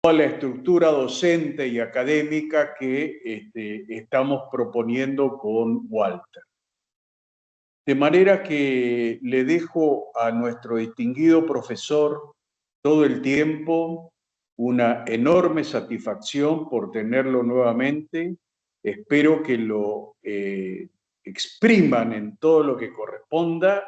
toda la estructura docente y académica que estamos proponiendo con Walter. De manera que le dejo a nuestro distinguido profesor todo el tiempo, una enorme satisfacción por tenerlo nuevamente. Espero que lo expriman en todo lo que corresponda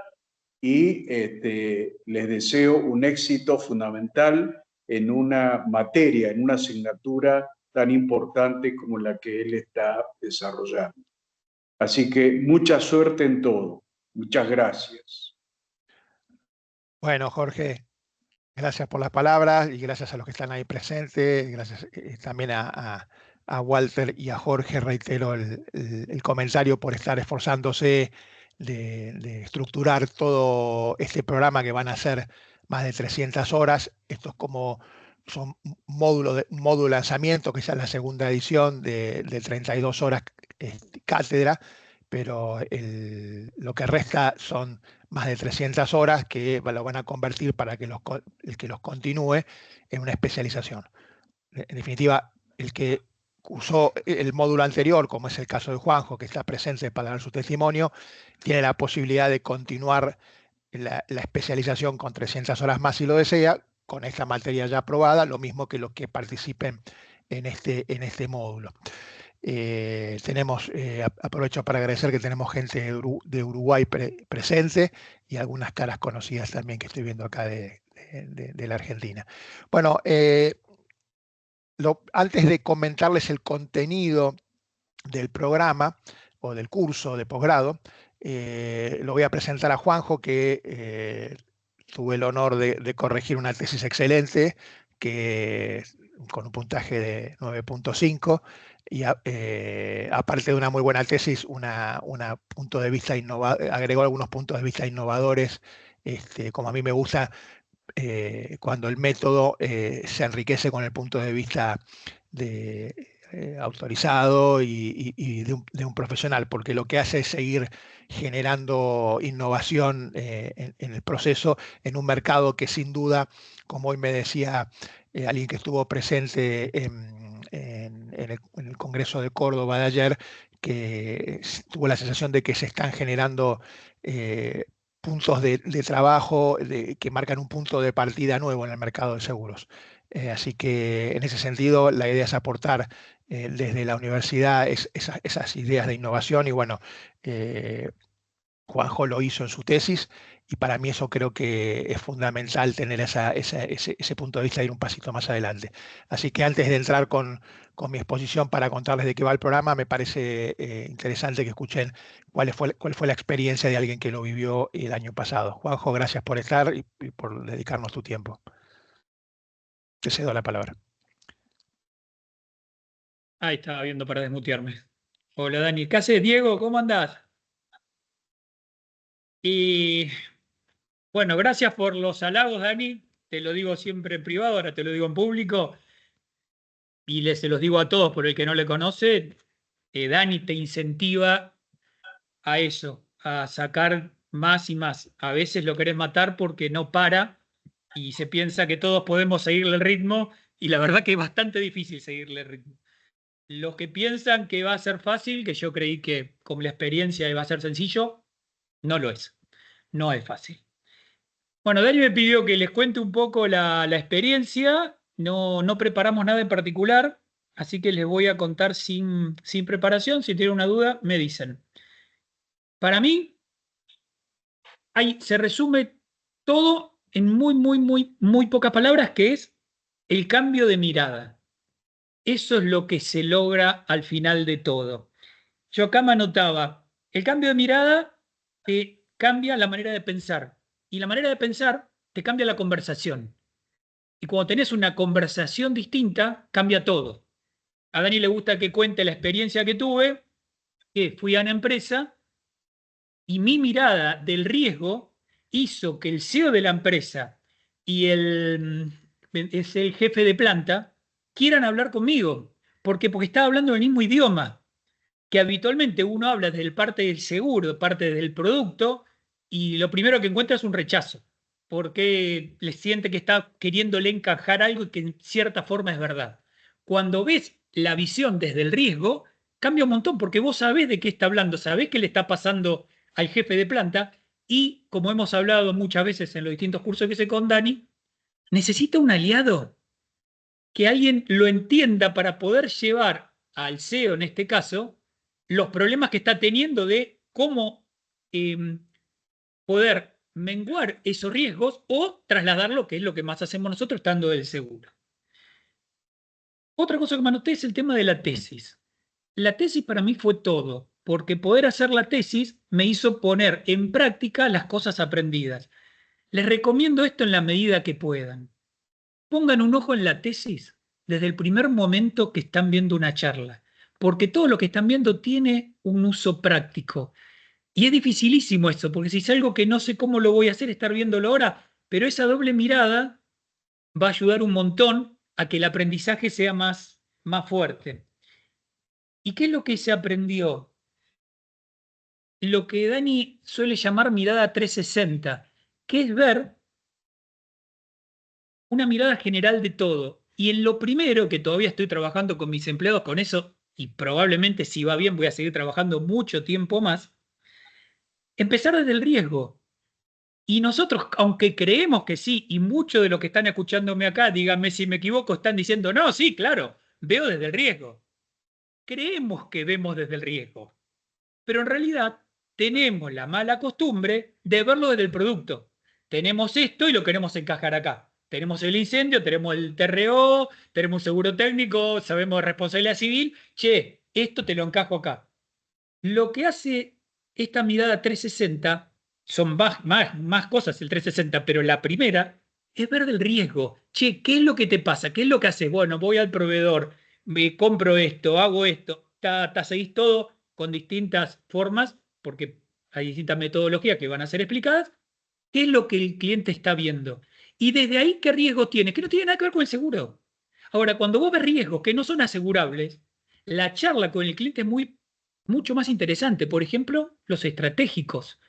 y les deseo un éxito fundamental en una materia, en una asignatura tan importante como la que él está desarrollando. Así que mucha suerte en todo. Muchas gracias. Bueno, Jorge, gracias por las palabras y gracias a los que están ahí presentes. Gracias también a Walter y a Jorge, reitero el comentario por estar esforzándose de estructurar todo este programa que van a ser más de 300 horas. Esto es como son módulo de lanzamiento, que ya es la segunda edición de 32 horas cátedra, pero lo que resta son más de 300 horas que lo van a convertir para que el que los continúe en una especialización. En definitiva, el que usó el módulo anterior, como es el caso de Juanjo, que está presente para dar su testimonio, tiene la posibilidad de continuar la especialización con 300 horas más si lo desea, con esta materia ya aprobada, lo mismo que los que participen en este módulo. Aprovecho para agradecer que tenemos gente de Uruguay presente y algunas caras conocidas también que estoy viendo acá de la Argentina. Bueno, antes de comentarles el contenido del programa o del curso de posgrado, lo voy a presentar a Juanjo, que tuve el honor de corregir una tesis excelente con un puntaje de 9.5 y aparte de una muy buena tesis, punto de vista agregó algunos puntos de vista innovadores, como a mí me gusta, cuando el método se enriquece con el punto de vista autorizado y de un profesional, porque lo que hace es seguir generando innovación en el proceso, en un mercado que sin duda, como hoy me decía alguien que estuvo presente en el Congreso de Córdoba de ayer, que tuvo la sensación de que se están generando puntos de trabajo que marcan un punto de partida nuevo en el mercado de seguros. Así que en ese sentido la idea es aportar desde la universidad esas ideas de innovación y bueno, Juanjo lo hizo en su tesis y para mí eso creo que es fundamental tener ese punto de vista e ir un pasito más adelante. Así que antes de entrar con mi exposición para contarles de qué va el programa, me parece interesante que escuchen cuál fue la experiencia de alguien que lo vivió el año pasado. Juanjo, gracias por estar y por dedicarnos tu tiempo. Te cedo la palabra. Ahí estaba viendo para desmutearme. Hola Dani, ¿qué haces, Diego? ¿Cómo andás? Y bueno, gracias por los halagos, Dani. Te lo digo siempre en privado, ahora te lo digo en público. Y se los digo a todos por el que no le conoce. Dani te incentiva a eso, a sacar más y más. A veces lo querés matar porque no para y se piensa que todos podemos seguirle el ritmo y la verdad que es bastante difícil seguirle el ritmo. Los que piensan que va a ser fácil, que yo creí que con la experiencia iba a ser sencillo, no lo es. No es fácil. Bueno, Dani me pidió que les cuente un poco la experiencia. No preparamos nada en particular, así que les voy a contar sin preparación. Si tienen una duda, me dicen. Para mí, se resume todo en muy pocas palabras, que es el cambio de mirada. Eso es lo que se logra al final de todo. Yo acá me anotaba, el cambio de mirada te cambia la manera de pensar y la manera de pensar te cambia la conversación. Y cuando tenés una conversación distinta, cambia todo. A Dani le gusta que cuente la experiencia que tuve, que fui a una empresa y mi mirada del riesgo hizo que el CEO de la empresa y es el jefe de planta quieran hablar conmigo. ¿Por qué? Porque estaba hablando el mismo idioma, que habitualmente uno habla desde parte del seguro, parte del producto, y lo primero que encuentra es un rechazo. por qué le siente que está queriéndole encajar algo y que en cierta forma es verdad. Cuando ves la visión desde el riesgo, cambia un montón, porque vos sabés de qué está hablando, sabés qué le está pasando al jefe de planta y, como hemos hablado muchas veces en los distintos cursos que hice con Dani, necesita un aliado, que alguien lo entienda para poder llevar al CEO, en este caso, los problemas que está teniendo de cómo poder menguar esos riesgos o trasladarlo, que es lo que más hacemos nosotros estando del seguro. Otra cosa que me anoté es el tema de la tesis. La tesis para mí fue todo, porque poder hacer la tesis me hizo poner en práctica las cosas aprendidas. Les recomiendo esto en la medida que puedan. Pongan un ojo en la tesis desde el primer momento que están viendo una charla, porque todo lo que están viendo tiene un uso práctico. Y es dificilísimo eso, porque si es algo que no sé cómo lo voy a hacer, estar viéndolo ahora, pero esa doble mirada va a ayudar un montón a que el aprendizaje sea más fuerte. ¿Y qué es lo que se aprendió? Lo que Dani suele llamar mirada 360, que es ver una mirada general de todo. Y en lo primero, que todavía estoy trabajando con mis empleados con eso, y probablemente si va bien voy a seguir trabajando mucho tiempo más, empezar desde el riesgo. Y nosotros, aunque creemos que sí, y muchos de los que están escuchándome acá, díganme si me equivoco, están diciendo, no, sí, claro, veo desde el riesgo. Creemos que vemos desde el riesgo, pero en realidad tenemos la mala costumbre de verlo desde el producto. Tenemos esto y lo queremos encajar acá. Tenemos el incendio, tenemos el TRO, tenemos un seguro técnico, sabemos de responsabilidad civil. Che, esto te lo encajo acá. Lo que hace esta mirada 360, son más cosas el 360, pero la primera es ver del riesgo. Che, ¿qué es lo que te pasa? ¿Qué es lo que haces? Bueno, voy al proveedor, me compro esto, hago esto. Seguís todo con distintas formas, porque hay distintas metodologías que van a ser explicadas. ¿Qué es lo que el cliente está viendo? Y desde ahí, ¿qué riesgo tiene? Que no tiene nada que ver con el seguro. Ahora, cuando vos ves riesgos que no son asegurables, la charla con el cliente es mucho más interesante. Por ejemplo, los estratégicos,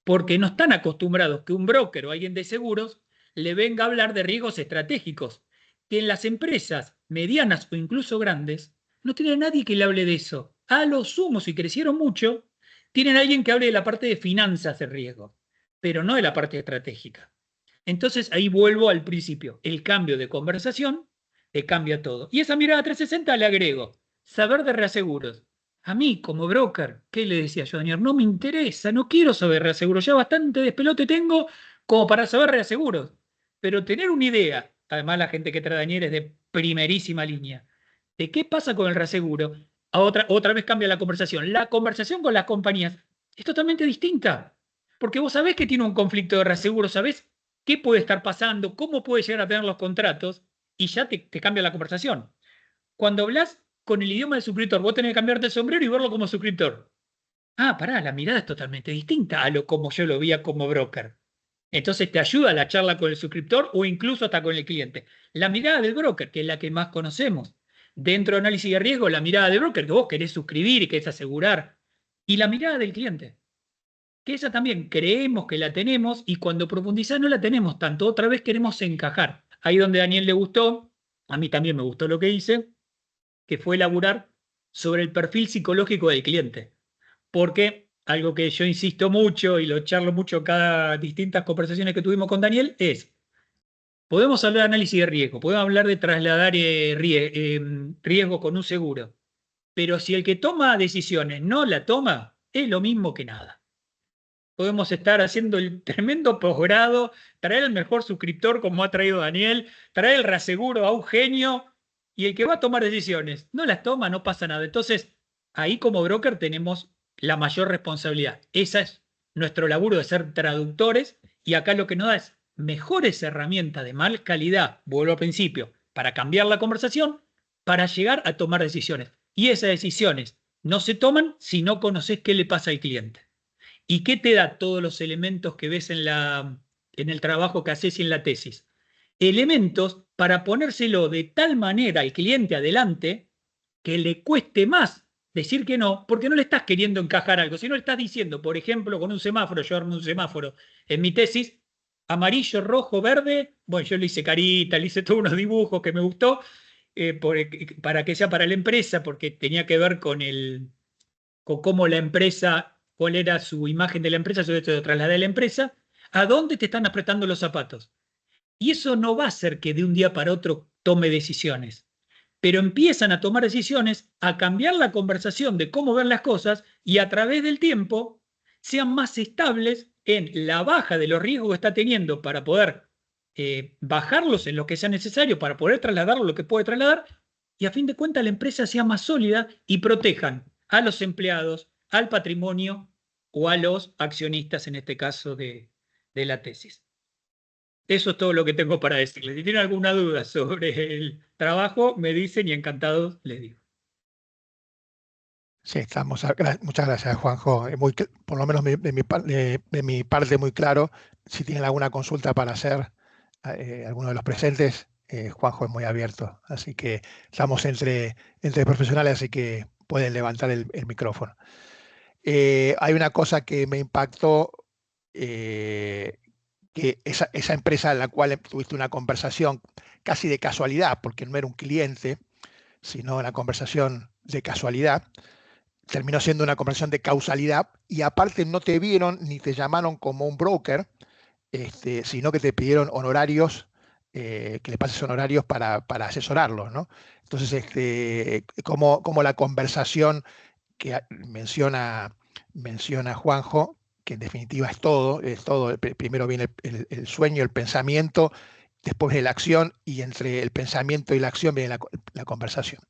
porque no están acostumbrados que un broker o alguien de seguros le venga a hablar de riesgos estratégicos, que en las empresas medianas o incluso grandes no tiene nadie que le hable de eso. A lo sumo, si crecieron mucho, tienen alguien que hable de la parte de finanzas de riesgo, pero no de la parte estratégica. Entonces ahí vuelvo al principio. El cambio de conversación te cambia todo. Y esa mirada 360 le agrego saber de reaseguros. A mí, como broker, ¿qué le decía yo, Daniel? No me interesa, no quiero saber reaseguros. Ya bastante despelote tengo como para saber reaseguros. Pero tener una idea, además la gente que trae Daniel es de primerísima línea, de qué pasa con el reaseguro, otra vez cambia la conversación. La conversación con las compañías es totalmente distinta. Porque vos sabés que tiene un conflicto de reaseguro, sabés qué puede estar pasando, cómo puede llegar a tener los contratos, y ya te cambia la conversación. Cuando hablas con el idioma del suscriptor, vos tenés que cambiarte el sombrero y verlo como suscriptor. Ah, pará, la mirada es totalmente distinta a lo como yo lo veía como broker. Entonces te ayuda la charla con el suscriptor o incluso hasta con el cliente. La mirada del broker, que es la que más conocemos. Dentro de análisis de riesgo, la mirada del broker, que vos querés suscribir y querés asegurar. Y la mirada del cliente, que esa también creemos que la tenemos y cuando profundizás no la tenemos tanto. Otra vez queremos encajar. Ahí donde a Daniel le gustó, a mí también me gustó lo que hice, que fue elaborar sobre el perfil psicológico del cliente. Porque algo que yo insisto mucho y lo charlo mucho cada distintas conversaciones que tuvimos con Daniel es, podemos hablar de análisis de riesgo, podemos hablar de trasladar riesgo con un seguro, pero si el que toma decisiones no la toma, es lo mismo que nada. Podemos estar haciendo el tremendo posgrado, traer el mejor suscriptor como ha traído Daniel, traer el reaseguro a un genio y el que va a tomar decisiones no las toma, no pasa nada. Entonces, ahí como broker tenemos la mayor responsabilidad. Esa es nuestro laburo de ser traductores y acá lo que nos da es mejores herramientas de mal calidad, vuelvo al principio, para cambiar la conversación, para llegar a tomar decisiones. Y esas decisiones no se toman si no conoces qué le pasa al cliente. ¿Y qué te da todos los elementos que ves en el trabajo que haces y en la tesis? Elementos para ponérselo de tal manera al cliente adelante que le cueste más decir que no, porque no le estás queriendo encajar algo. Si no le estás diciendo, por ejemplo, con un semáforo, yo armo un semáforo en mi tesis, amarillo, rojo, verde. Bueno, yo le hice carita, le hice todos unos dibujos que me gustó para que sea para la empresa, porque tenía que ver con cómo la empresa, cuál era su imagen de la empresa, yo esto lo trasladé a la empresa, a dónde te están apretando los zapatos. Y eso no va a hacer que de un día para otro tome decisiones, pero empiezan a tomar decisiones, a cambiar la conversación de cómo ver las cosas y a través del tiempo sean más estables en la baja de los riesgos que está teniendo para poder bajarlos en lo que sea necesario, para poder trasladar lo que puede trasladar, y a fin de cuentas la empresa sea más sólida y protejan a los empleados, al patrimonio o a los accionistas, en este caso de la tesis. Eso es todo lo que tengo para decirles. Si tienen alguna duda sobre el trabajo, me dicen y encantados les digo. Sí, muchas gracias, Juanjo. Por lo menos de mi parte muy claro. Si tienen alguna consulta para hacer alguno de los presentes, Juanjo es muy abierto. Así que estamos entre profesionales, así que pueden levantar el micrófono. Hay una cosa que me impactó, que esa empresa en la cual tuviste una conversación casi de casualidad, porque no era un cliente, sino una conversación de casualidad, terminó siendo una conversación de causalidad, y aparte no te vieron ni te llamaron como un broker, sino que te pidieron honorarios, que le pases honorarios para asesorarlos, ¿no? Entonces, como la conversación que menciona Juanjo, que en definitiva es todo. Primero viene el sueño, el pensamiento, después viene la acción, y entre el pensamiento y la acción viene la conversación.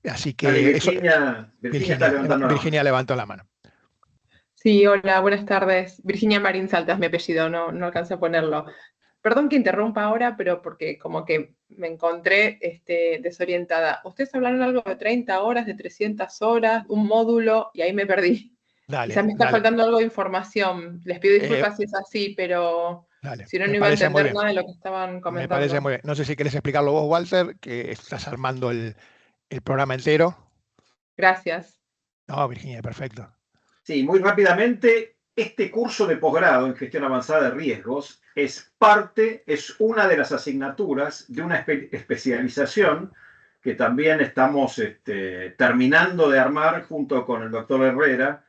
Así que dale, Virginia está levantando la mano. Virginia levantó la mano. Sí, hola, buenas tardes. Virginia Marín Saltas, mi apellido, no alcancé a ponerlo. Perdón que interrumpa ahora, pero porque como que me encontré desorientada. Ustedes hablaron algo de 30 horas, de 300 horas, un módulo, y ahí me perdí. Quizás me está faltando algo de información. Les pido disculpas si es así, pero si no, no iba a entender nada de lo que estaban comentando. Me parece muy bien. No sé si querés explicarlo vos, Walter, que estás armando el programa entero. Gracias. No, Virginia, perfecto. Sí, muy rápidamente, este curso de posgrado en gestión avanzada de riesgos es una de las asignaturas de una especialización que también estamos terminando de armar junto con el doctor Herrera,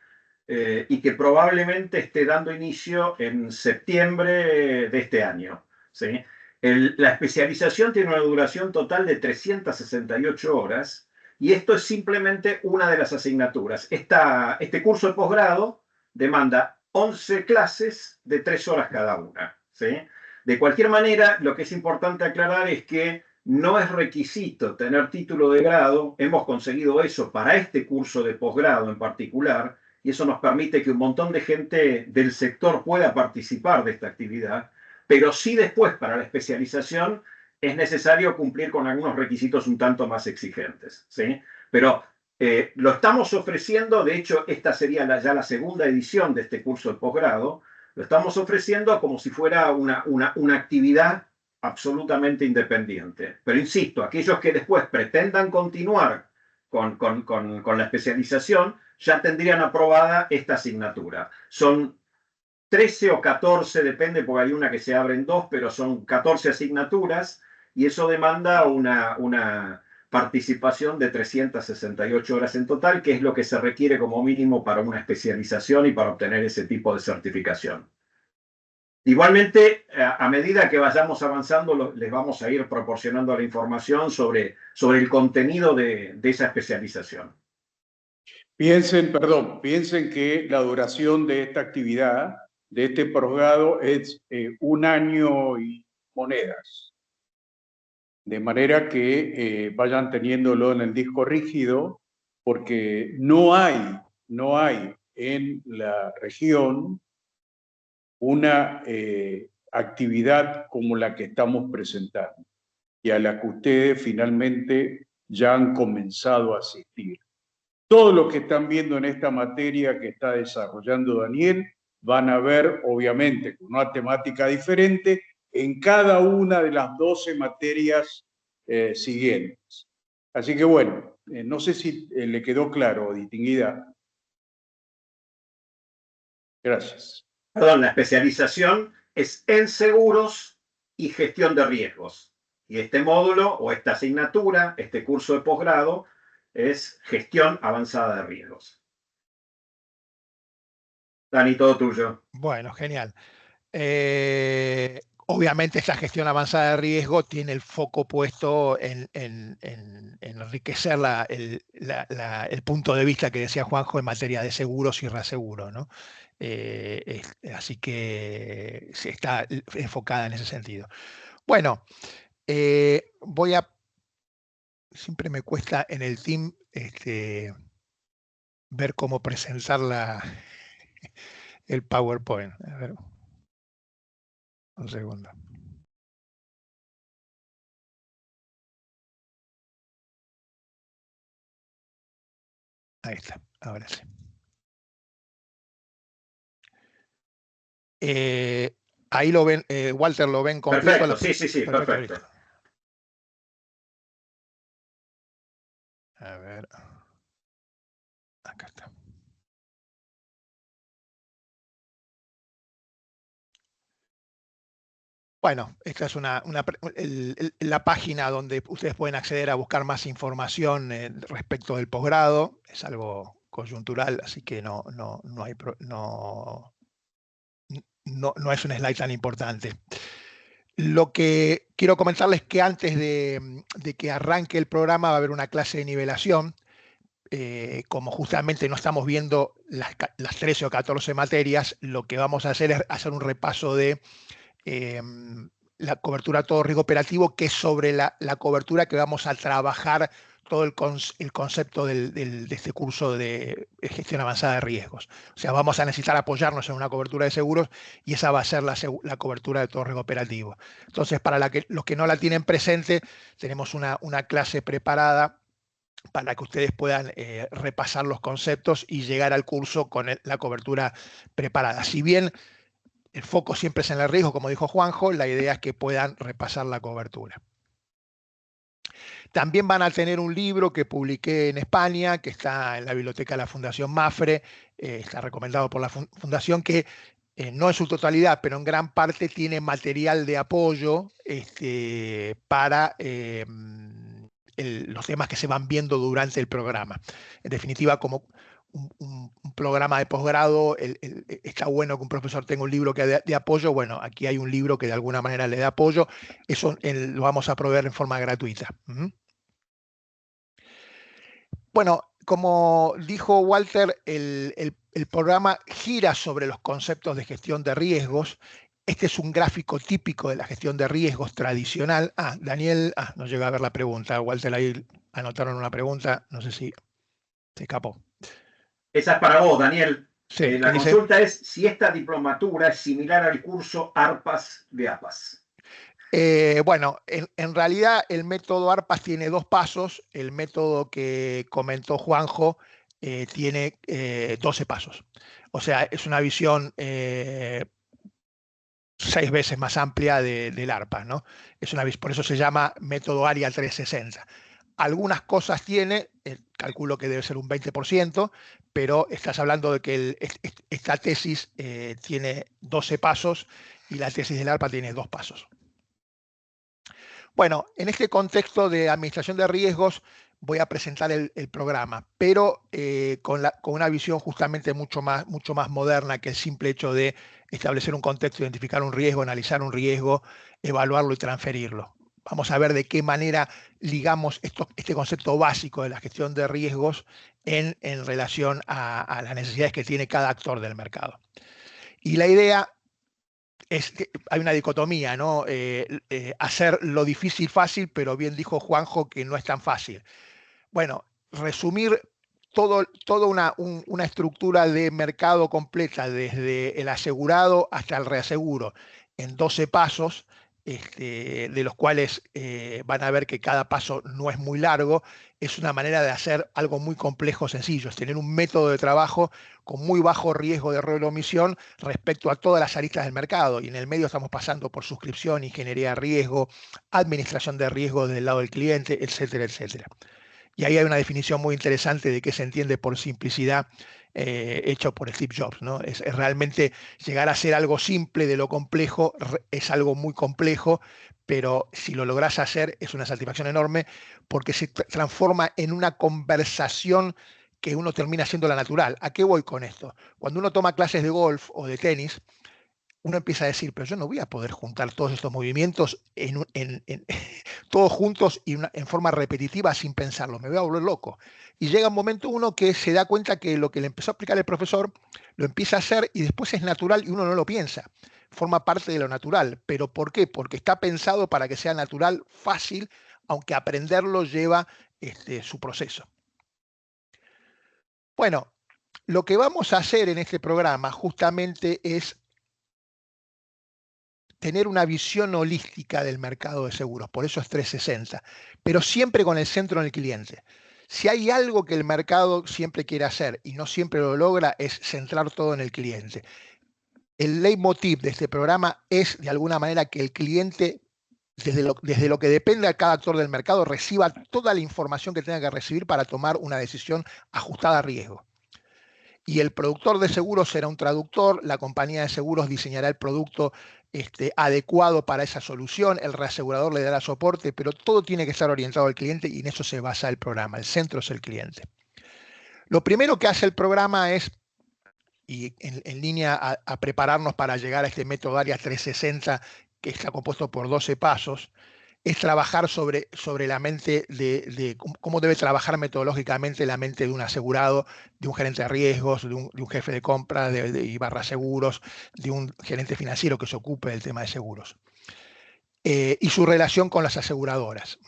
y que probablemente esté dando inicio en septiembre de este año, ¿sí? La especialización tiene una duración total de 368 horas, y esto es simplemente una de las asignaturas. Este curso de posgrado demanda 11 clases de 3 horas cada una, ¿sí? De cualquier manera, lo que es importante aclarar es que no es requisito tener título de grado. Hemos conseguido eso para este curso de posgrado en particular, y eso nos permite que un montón de gente del sector pueda participar de esta actividad, pero sí después para la especialización es necesario cumplir con algunos requisitos un tanto más exigentes, ¿sí? Pero lo estamos ofreciendo. De hecho, esta sería ya la segunda edición de este curso de posgrado. Lo estamos ofreciendo como si fuera una actividad absolutamente independiente. Pero insisto, aquellos que después pretendan continuar con la especialización ya tendrían aprobada esta asignatura. Son 13 o 14, depende, porque hay una que se abre en 2, pero son 14 asignaturas, y eso demanda una participación de 368 horas en total, que es lo que se requiere como mínimo para una especialización y para obtener ese tipo de certificación. Igualmente, a medida que vayamos avanzando, les vamos a ir proporcionando la información sobre el contenido de esa especialización. Piensen que la duración de esta actividad, de este posgrado, es 1 año y monedas. De manera que vayan teniéndolo en el disco rígido, porque no hay en la región una actividad como la que estamos presentando y a la que ustedes finalmente ya han comenzado a asistir. Todo lo que están viendo en esta materia que está desarrollando Daniel, van a ver, obviamente, con una temática diferente en cada una de las 12 materias siguientes. Así que bueno, no sé si le quedó claro, distinguida. Gracias. Perdón, la especialización es en seguros y gestión de riesgos. Y este módulo o esta asignatura, este curso de posgrado, es gestión avanzada de riesgos. Dani, todo tuyo. Bueno, genial. Obviamente esta gestión avanzada de riesgo tiene el foco puesto en enriquecer el punto de vista que decía Juanjo en materia de seguros y reaseguros, ¿no? Así que se está enfocada en ese sentido. Bueno, siempre me cuesta en el team ver cómo presentar el PowerPoint. A ver. Un segundo. Ahí está, ahora sí. Ahí lo ven, Walter, ¿lo ven completo? Perfecto, sí, perfecto. A ver. Acá está. Bueno, esta es la página donde ustedes pueden acceder a buscar más información respecto del posgrado. Es algo coyuntural, así que no es un slide tan importante. Lo que quiero comentarles es que antes de que arranque el programa va a haber una clase de nivelación. Como justamente no estamos viendo las 13 o 14 materias, lo que vamos a hacer es hacer un repaso de la cobertura todo riesgo operativo, que es sobre la cobertura que vamos a trabajar todo el concepto de este curso de gestión avanzada de riesgos. O sea, vamos a necesitar apoyarnos en una cobertura de seguros y esa va a ser la cobertura de todo riesgo operativo. Entonces, para los que no la tienen presente, tenemos una clase preparada para que ustedes puedan repasar los conceptos y llegar al curso con la cobertura preparada. Si bien el foco siempre es en el riesgo, como dijo Juanjo, la idea es que puedan repasar la cobertura. También van a tener un libro que publiqué en España, que está en la biblioteca de la Fundación Mapfre, está recomendado por la Fundación, que no en su totalidad, pero en gran parte tiene material de apoyo para los temas que se van viendo durante el programa. En definitiva, como un programa de posgrado, está bueno que un profesor tenga un libro que de apoyo. Bueno, aquí hay un libro que de alguna manera le da apoyo. Eso lo vamos a proveer en forma gratuita. Bueno, como dijo Walter, el programa gira sobre los conceptos de gestión de riesgos. Este es un gráfico típico de la gestión de riesgos tradicional. Daniel, no llega a ver la pregunta. Walter, ahí anotaron una pregunta. No sé si se escapó. Esa es para vos, Daniel. Sí, la consulta es si esta diplomatura es similar al curso ARPAS de APAS. Bueno, en realidad el método ARPAS tiene 2 pasos. El método que comentó Juanjo tiene 12 pasos. O sea, es una visión 6 veces más amplia del ARPAS, ¿no? Por eso se llama método ARIA 360. Algunas cosas tiene, calculo que debe ser un 20%, pero estás hablando de que esta tesis tiene 12 pasos y la tesis del ARPA tiene 2 pasos. Bueno, en este contexto de administración de riesgos voy a presentar el programa, pero con una visión justamente mucho más moderna que el simple hecho de establecer un contexto, identificar un riesgo, analizar un riesgo, evaluarlo y transferirlo. Vamos a ver de qué manera ligamos este concepto básico de la gestión de riesgos en relación a las necesidades que tiene cada actor del mercado. Y la idea es que hay una dicotomía, ¿no? Hacer lo difícil fácil, pero bien dijo Juanjo que no es tan fácil. Bueno, resumir toda una estructura de mercado completa, desde el asegurado hasta el reaseguro, en 12 pasos, de los cuales van a ver que cada paso no es muy largo, es una manera de hacer algo muy complejo sencillo, es tener un método de trabajo con muy bajo riesgo de error o omisión respecto a todas las aristas del mercado. Y en el medio estamos pasando por suscripción, ingeniería de riesgo, administración de riesgo del lado del cliente, etcétera, etcétera. Y ahí hay una definición muy interesante de qué se entiende por simplicidad hecho por Steve Jobs, ¿no? Es realmente llegar a ser algo simple de lo complejo, es algo muy complejo, pero si lo logras hacer es una satisfacción enorme porque se transforma en una conversación que uno termina siendo la natural. ¿A qué voy con esto? Cuando uno toma clases de golf o de tenis, uno empieza a decir, pero yo no voy a poder juntar todos estos movimientos todos juntos y en forma repetitiva sin pensarlo, me voy a volver loco. Y llega un momento uno que se da cuenta que lo que le empezó a explicar el profesor lo empieza a hacer y después es natural y uno no lo piensa. Forma parte de lo natural. ¿Pero por qué? Porque está pensado para que sea natural, fácil, aunque aprenderlo lleva su proceso. Bueno, lo que vamos a hacer en este programa justamente es tener una visión holística del mercado de seguros, por eso es 360, pero siempre con el centro en el cliente. Si hay algo que el mercado siempre quiere hacer y no siempre lo logra, es centrar todo en el cliente. El leitmotiv de este programa es, de alguna manera, que el cliente, desde lo que depende de cada actor del mercado, reciba toda la información que tenga que recibir para tomar una decisión ajustada a riesgo. Y el productor de seguros será un traductor, la compañía de seguros diseñará el producto adecuado para esa solución, el reasegurador le dará soporte, pero todo tiene que estar orientado al cliente y en eso se basa el programa. El centro es el cliente. Lo primero que hace el programa es, y en línea a prepararnos para llegar a este método ARIA 360 que está compuesto por 12 pasos, es trabajar sobre la mente de cómo debe trabajar metodológicamente la mente de un asegurado, de un gerente de riesgos, de un jefe de compra y barra seguros, de un gerente financiero que se ocupe del tema de seguros. Y su relación con las aseguradoras.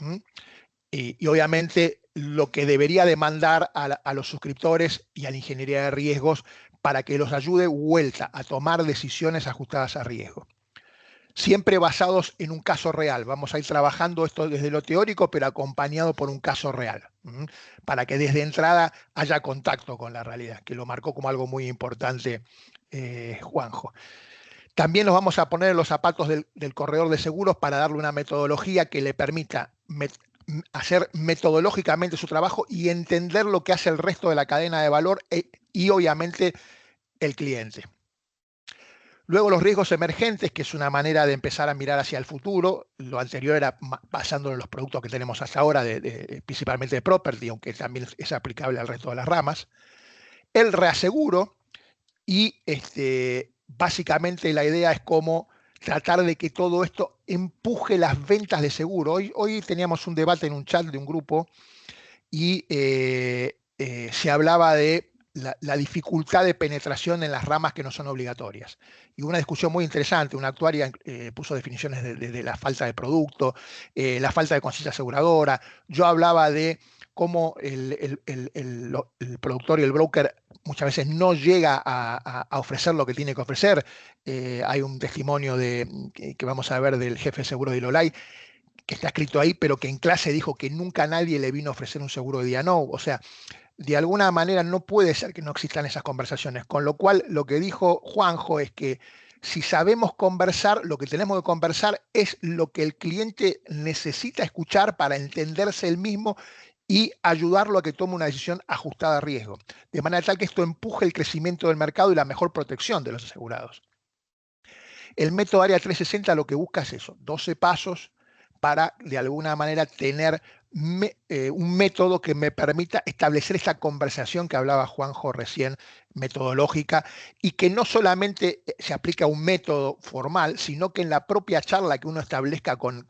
Y obviamente lo que debería demandar a los suscriptores y a la ingeniería de riesgos para que los ayude vuelta a tomar decisiones ajustadas a riesgo. Siempre basados en un caso real. Vamos a ir trabajando esto desde lo teórico, pero acompañado por un caso real, para que desde entrada haya contacto con la realidad, que lo marcó como algo muy importante Juanjo. También nos vamos a poner en los zapatos del corredor de seguros para darle una metodología que le permita hacer metodológicamente su trabajo y entender lo que hace el resto de la cadena de valor y obviamente el cliente. Luego los riesgos emergentes, que es una manera de empezar a mirar hacia el futuro. Lo anterior era basándolo en los productos que tenemos hasta ahora, principalmente de property, aunque también es aplicable al resto de las ramas. El reaseguro y básicamente la idea es cómo tratar de que todo esto empuje las ventas de seguro. Hoy teníamos un debate en un chat de un grupo y se hablaba de la dificultad de penetración en las ramas que no son obligatorias. Y una discusión muy interesante, una actuaria puso definiciones de la falta de producto, la falta de conciencia aseguradora. Yo hablaba de cómo el productor y el broker muchas veces no llega a ofrecer lo que tiene que ofrecer. Hay un testimonio que vamos a ver del jefe de seguro de Ilolai, que está escrito ahí, pero que en clase dijo que nunca nadie le vino a ofrecer un seguro de día no. O sea, de alguna manera no puede ser que no existan esas conversaciones, con lo cual lo que dijo Juanjo es que si sabemos conversar, lo que tenemos que conversar es lo que el cliente necesita escuchar para entenderse él mismo y ayudarlo a que tome una decisión ajustada a riesgo, de manera tal que esto empuje el crecimiento del mercado y la mejor protección de los asegurados. El método ARIA 360 lo que busca es eso, 12 pasos para de alguna manera tener un método que me permita establecer esta conversación que hablaba Juanjo recién, metodológica, y que no solamente se aplica a un método formal, sino que en la propia charla que uno establezca con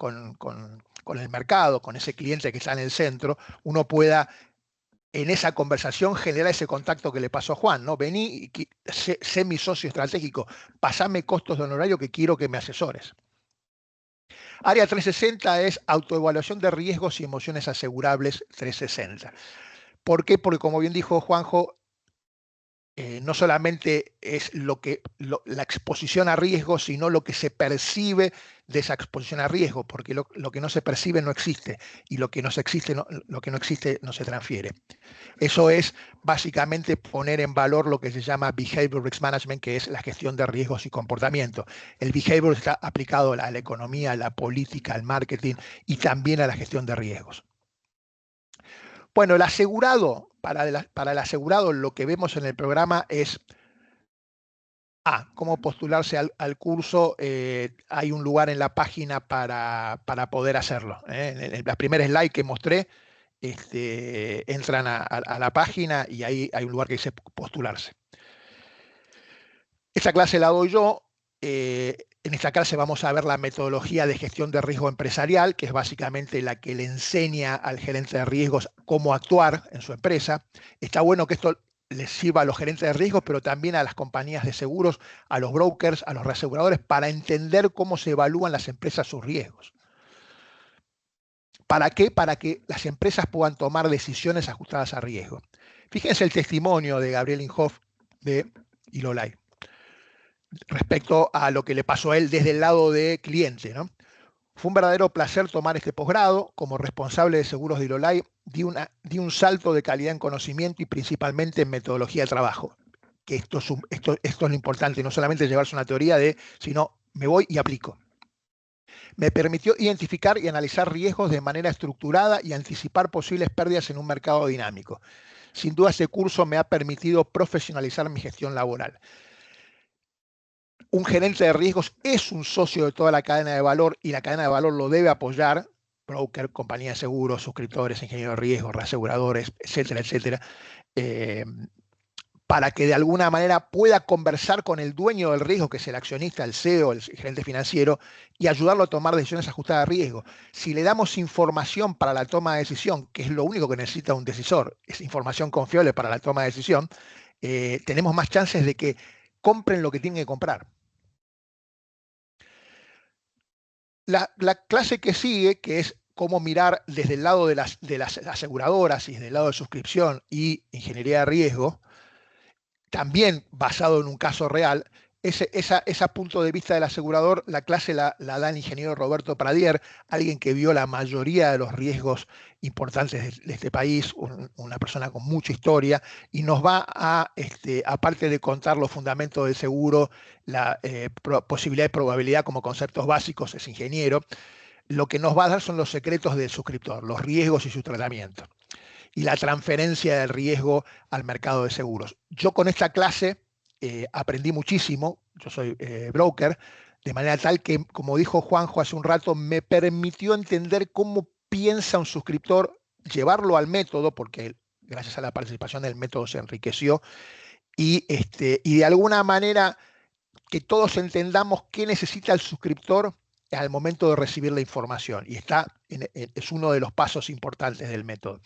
el mercado, con ese cliente que está en el centro, uno pueda en esa conversación generar ese contacto que le pasó a Juan, ¿no? Vení, sé mi socio estratégico, pasame costos de honorario que quiero que me asesores. Área 360 es autoevaluación de riesgos y emociones asegurables 360. ¿Por qué? Porque como bien dijo Juanjo, no solamente es la exposición a riesgo, sino lo que se percibe de esa exposición a riesgo, porque lo que no se percibe no existe, y lo que no existe no se transfiere. Eso es básicamente poner en valor lo que se llama Behavior Risk Management, que es la gestión de riesgos y comportamiento. El behavior está aplicado a la economía, a la política, al marketing y también a la gestión de riesgos. Bueno, el asegurado para el asegurado lo que vemos en el programa es cómo postularse al curso. Hay un lugar en la página para poder hacerlo. En la primera slide que mostré, entran a la página y ahí hay un lugar que dice postularse. Esta clase la doy yo. En esta clase vamos a ver la metodología de gestión de riesgo empresarial, que es básicamente la que le enseña al gerente de riesgos cómo actuar en su empresa. Está bueno que esto les sirva a los gerentes de riesgos, pero también a las compañías de seguros, a los brokers, a los reaseguradores, para entender cómo se evalúan las empresas sus riesgos. ¿Para qué? Para que las empresas puedan tomar decisiones ajustadas a riesgo. Fíjense el testimonio de Gabriel Inhofe de Ilolai respecto a lo que le pasó a él desde el lado de cliente, ¿no? Fue un verdadero placer tomar este posgrado. Como responsable de seguros de Ilolai, di un salto de calidad en conocimiento y principalmente en metodología de trabajo. Que esto es lo importante, no solamente llevarse una teoría sino me voy y aplico. Me permitió identificar y analizar riesgos de manera estructurada y anticipar posibles pérdidas en un mercado dinámico. Sin duda, este curso me ha permitido profesionalizar mi gestión laboral. Un gerente de riesgos es un socio de toda la cadena de valor y la cadena de valor lo debe apoyar. Broker, compañía de seguros, suscriptores, ingenieros de riesgos, reaseguradores, etcétera, etcétera. Para que de alguna manera pueda conversar con el dueño del riesgo, que es el accionista, el CEO, el gerente financiero, y ayudarlo a tomar decisiones ajustadas a riesgo. Si le damos información para la toma de decisión, que es lo único que necesita un decisor, es información confiable para la toma de decisión, tenemos más chances de que compren lo que tienen que comprar. La clase que sigue, que es cómo mirar desde el lado de las aseguradoras y desde el lado de suscripción y ingeniería de riesgo, también basado en un caso real, ese punto de vista del asegurador, la clase la da el ingeniero Roberto Pradier, alguien que vio la mayoría de los riesgos importantes de este país, una persona con mucha historia, y nos va a, aparte de contar los fundamentos del seguro, la posibilidad y probabilidad como conceptos básicos, es ingeniero, lo que nos va a dar son los secretos del suscriptor, los riesgos y su tratamiento, y la transferencia del riesgo al mercado de seguros. Yo con esta clase aprendí muchísimo. Yo soy broker, de manera tal que, como dijo Juanjo hace un rato, me permitió entender cómo piensa un suscriptor, llevarlo al método, porque gracias a la participación del método se enriqueció, y de alguna manera que todos entendamos qué necesita el suscriptor al momento de recibir la información. Y es uno de los pasos importantes del método.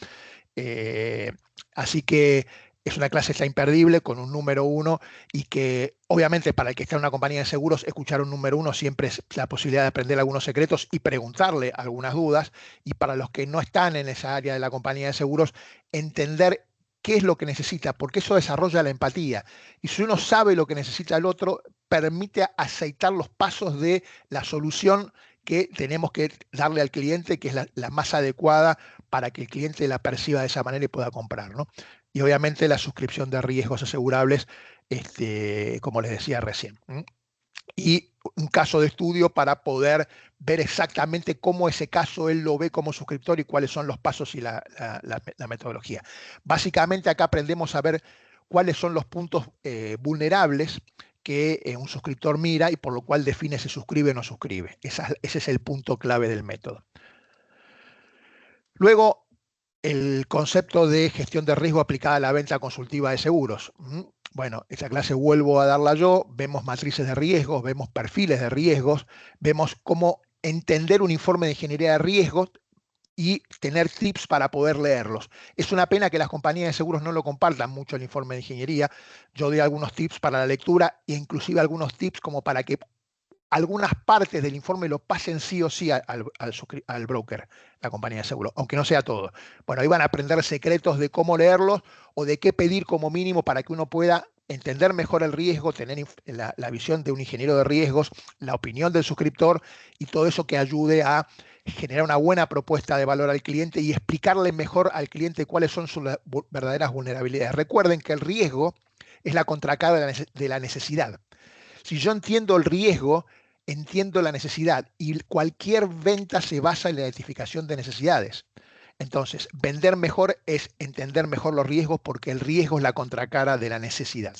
Así que es una clase está imperdible, con un número 1, y que obviamente para el que está en una compañía de seguros, escuchar un número 1 siempre es la posibilidad de aprender algunos secretos y preguntarle algunas dudas, y para los que no están en esa área de la compañía de seguros, entender qué es lo que necesita, porque eso desarrolla la empatía. Y si uno sabe lo que necesita el otro, permite aceitar los pasos de la solución que tenemos que darle al cliente, que es la más adecuada para que el cliente la perciba de esa manera y pueda comprar, ¿no? Y obviamente la suscripción de riesgos asegurables, como les decía recién. Y un caso de estudio para poder ver exactamente cómo ese caso él lo ve como suscriptor y cuáles son los pasos y la metodología. Básicamente acá aprendemos a ver cuáles son los puntos vulnerables que un suscriptor mira y por lo cual define si suscribe o no suscribe. Ese es el punto clave del método. Luego, el concepto de gestión de riesgo aplicada a la venta consultiva de seguros. Bueno, esta clase vuelvo a darla yo. Vemos matrices de riesgos, vemos perfiles de riesgos, vemos cómo entender un informe de ingeniería de riesgos y tener tips para poder leerlos. Es una pena que las compañías de seguros no lo compartan mucho el informe de ingeniería. Yo doy algunos tips para la lectura e inclusive algunos tips como para que algunas partes del informe lo pasen sí o sí al broker, la compañía de seguros, aunque no sea todo. Bueno, ahí van a aprender secretos de cómo leerlos o de qué pedir como mínimo para que uno pueda entender mejor el riesgo, tener la visión de un ingeniero de riesgos, la opinión del suscriptor y todo eso que ayude a generar una buena propuesta de valor al cliente y explicarle mejor al cliente cuáles son sus verdaderas vulnerabilidades. Recuerden que el riesgo es la contracara de la necesidad. Si yo entiendo el riesgo, entiendo la necesidad, y cualquier venta se basa en la identificación de necesidades. Entonces, vender mejor es entender mejor los riesgos porque el riesgo es la contracara de la necesidad.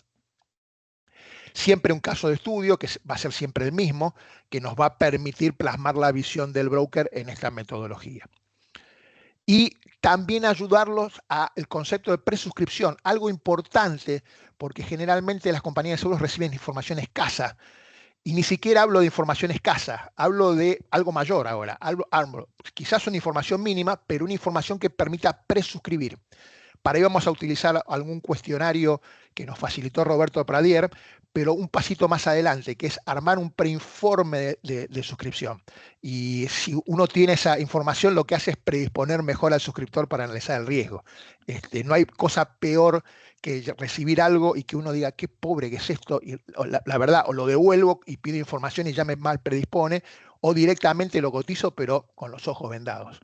Siempre un caso de estudio, que va a ser siempre el mismo, que nos va a permitir plasmar la visión del broker en esta metodología. Y también ayudarlos al concepto de presuscripción, algo importante porque generalmente las compañías de seguros reciben información escasa. Y ni siquiera hablo de información escasa, hablo de algo mayor ahora. Quizás una información mínima, pero una información que permita presuscribir. Para ello vamos a utilizar algún cuestionario que nos facilitó Roberto Pradier, pero un pasito más adelante, que es armar un preinforme de suscripción. Y si uno tiene esa información, lo que hace es predisponer mejor al suscriptor para analizar el riesgo. No hay cosa peor que recibir algo y que uno diga, qué pobre que es esto, y la verdad, o lo devuelvo y pido información y ya me mal predispone, o directamente lo cotizo, pero con los ojos vendados.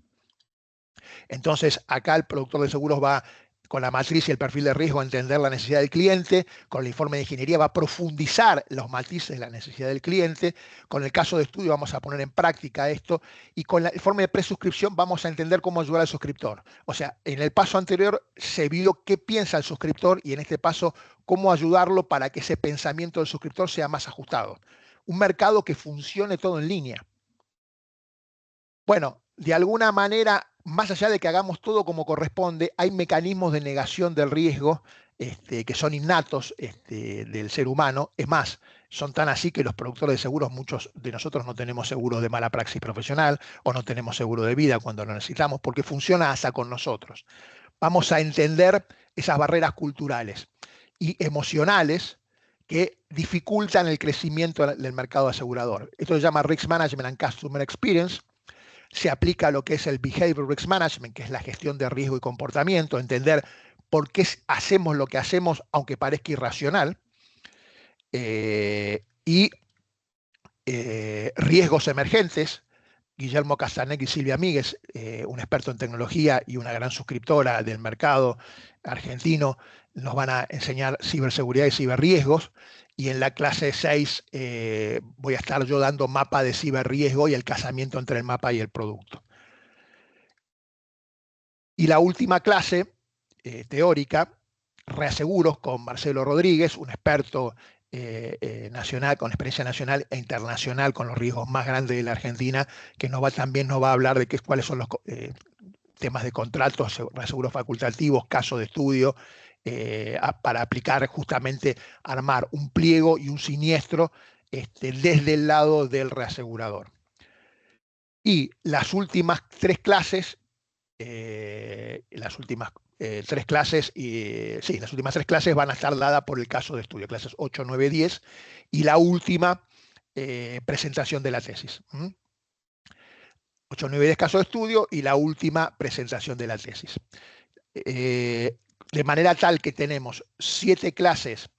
Entonces, acá el productor de seguros va con la matriz y el perfil de riesgo a entender la necesidad del cliente, con el informe de ingeniería va a profundizar los matices de la necesidad del cliente, con el caso de estudio vamos a poner en práctica esto, y con el informe de presuscripción vamos a entender cómo ayudar al suscriptor. O sea, en el paso anterior se vio qué piensa el suscriptor y en este paso cómo ayudarlo para que ese pensamiento del suscriptor sea más ajustado. Un mercado que funcione todo en línea. Bueno, de alguna manera, más allá de que hagamos todo como corresponde, hay mecanismos de negación del riesgo que son innatos del ser humano. Es más, son tan así que los productores de seguros, muchos de nosotros no tenemos seguro de mala praxis profesional o no tenemos seguro de vida cuando lo necesitamos, porque funciona hasta con nosotros. Vamos a entender esas barreras culturales y emocionales que dificultan el crecimiento del mercado asegurador. Esto se llama Risk Management and Customer Experience. Se aplica a lo que es el Behavior Risk Management, que es la gestión de riesgo y comportamiento, entender por qué hacemos lo que hacemos, aunque parezca irracional, y riesgos emergentes. Guillermo Castanet y Silvia Míguez, un experto en tecnología y una gran suscriptora del mercado argentino, nos van a enseñar ciberseguridad y ciberriesgos. Y en la clase 6 voy a estar yo dando mapa de ciberriesgo y el casamiento entre el mapa y el producto. Y la última clase teórica, reaseguros, con Marcelo Rodríguez, un experto nacional, con experiencia nacional e internacional, con los riesgos más grandes de la Argentina, que también nos va a hablar de cuáles son los temas de contratos, reaseguros facultativos, casos de estudio, para aplicar justamente, armar un pliego y un siniestro desde el lado del reasegurador. Y las últimas tres clases, las últimas tres clases van a estar dadas por el caso de estudio, clases 8, 9, 10, y la última presentación de la tesis. 8, 9, 10 caso de estudio y la última presentación de la tesis. De manera tal que tenemos 7 clases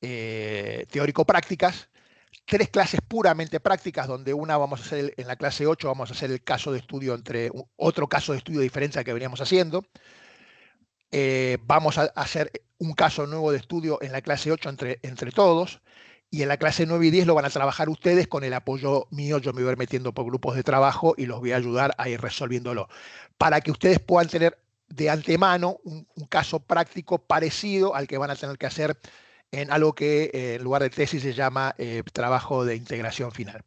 teórico-prácticas, 3 clases puramente prácticas, donde una vamos a hacer, en la clase 8 vamos a hacer el caso de estudio otro caso de estudio diferente al que veníamos haciendo. Vamos a hacer un caso nuevo de estudio en la clase 8 entre todos, y en la clase 9 y 10 lo van a trabajar ustedes con el apoyo mío. Yo me voy a ir metiendo por grupos de trabajo y los voy a ayudar a ir resolviéndolo, para que ustedes puedan tener de antemano un caso práctico parecido al que van a tener que hacer en algo que en lugar de tesis se llama trabajo de integración final.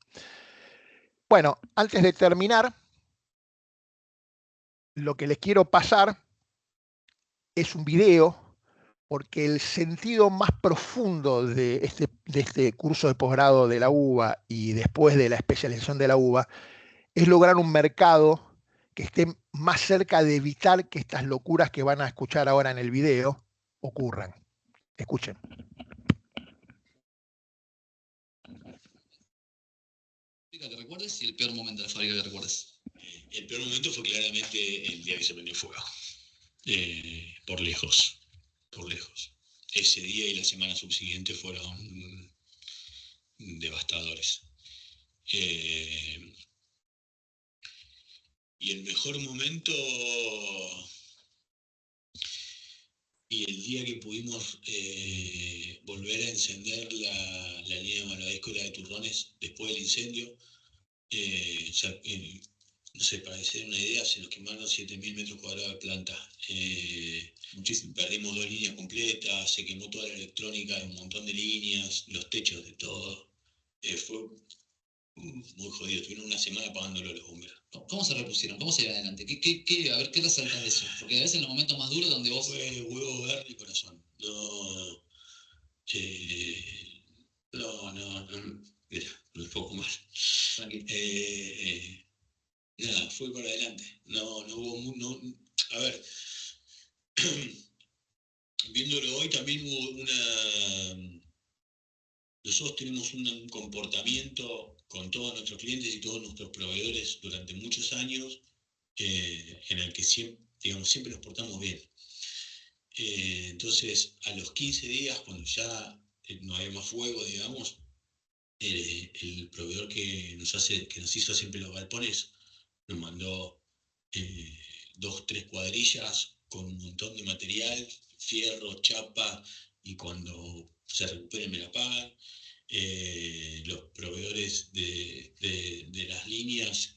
Bueno, antes de terminar, lo que les quiero pasar es un video, porque el sentido más profundo de este curso de posgrado de la UBA y después de la especialización de la UBA es lograr un mercado que esté más cerca de evitar que estas locuras que van a escuchar ahora en el video ocurran. Escuchen. ¿Te recuerdas? Y el peor momento de la fábrica que recuerdas. El peor momento fue claramente el día que se prendió fuego. Por lejos. Ese día y la semana subsiguiente fueron devastadores. Y el mejor momento, y el día que pudimos volver a encender la línea de Malvavisco y la de Turrones después del incendio, no sé, para hacer una idea, se nos quemaron 7.000 metros cuadrados de planta. Perdimos 2 líneas completas, se quemó toda la electrónica de un montón de líneas, los techos de todo. Fue muy jodido, tuvieron una semana pagándolo los bomberos. ¿Cómo se repusieron? ¿Cómo se iba adelante? A ver, ¿qué resaltas de eso? Porque a veces en los momentos más duros donde vos... Fue huevo verde y corazón. Mira, no es poco más. Tranquilo. Nada, fue para adelante. No hubo... a ver, viéndolo hoy también hubo una... Nosotros tenemos un comportamiento con todos nuestros clientes y todos nuestros proveedores durante muchos años en el que siempre nos portamos bien. Entonces, a los 15 días, cuando ya no había más fuego, digamos, el proveedor que nos hizo siempre los galpones nos mandó 2, 3 cuadrillas con un montón de material, fierro, chapa, y cuando se recuperen me la pagan. Los proveedores de las líneas,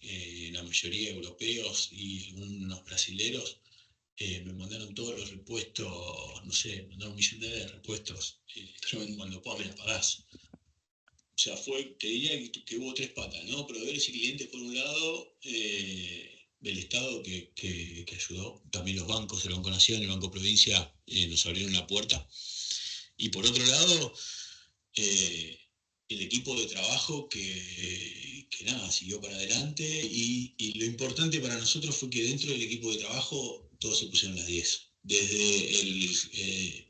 la mayoría europeos y unos brasileros, me mandaron todos los repuestos, no sé, me mandaron 1 millón de repuestos. Cuando puedas me las pagás. O sea, te diría que hubo 3 patas, ¿no? Proveedores y clientes por un lado, el Estado que ayudó, también los bancos, el Banco Nación, el Banco Provincia, nos abrieron la puerta. Y por otro lado, el equipo de trabajo que nada, siguió para adelante, y lo importante para nosotros fue que dentro del equipo de trabajo todos se pusieron las 10. Desde